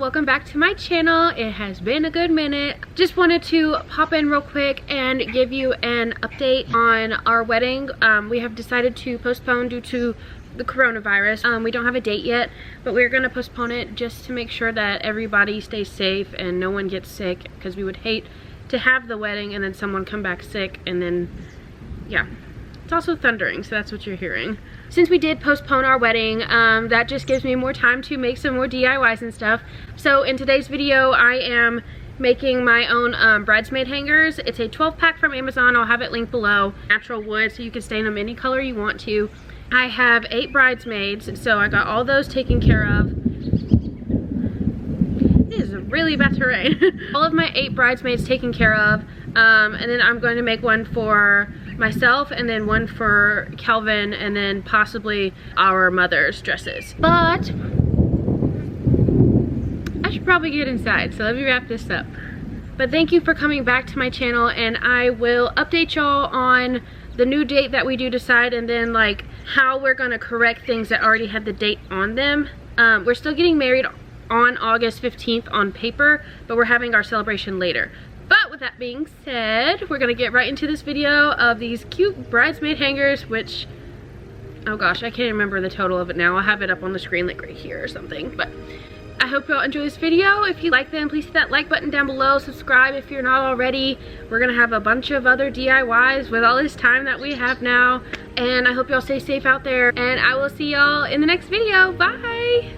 welcome back to my channel. It has been a good minute. Just wanted to pop in real quick and give you an update on our wedding. We have decided to postpone due to the coronavirus. We don't have a date yet, but we're gonna postpone it just to make sure that everybody stays safe and no one gets sick, because we would hate to have the wedding and then someone come back sick, and then yeah. It's also thundering, so that's what you're hearing. Since we did postpone our wedding, that just gives me more time to make some more DIYs and stuff. So in today's video, I am making my own bridesmaid hangers. It's a 12-pack from Amazon. I'll have it linked below. Natural wood, so you can stain them any color you want to. I have 8 bridesmaids, so I got all those taken care of. It is really about to rain. All of my 8 bridesmaids taken care of, and then I'm going to make one for myself, and then one for Calvin, and then possibly our mother's dresses. But I should probably get inside, so let me wrap this up. But thank you for coming back to my channel, and I will update y'all on the new date that we do decide, and then like how we're gonna correct things that already had the date on them. We're still getting married on August 15th on paper, but we're having our celebration later. But with that being said, we're gonna get right into this video of these cute bridesmaid hangers, which, oh gosh, I can't remember the total of it now. I'll have it up on the screen like right here or something. But I hope y'all enjoy this video. If you like them, please hit that like button down below. Subscribe if you're not already. We're gonna have a bunch of other DIYs with all this time that we have now. And I hope y'all stay safe out there. And I will see y'all in the next video. Bye!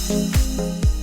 Thank you.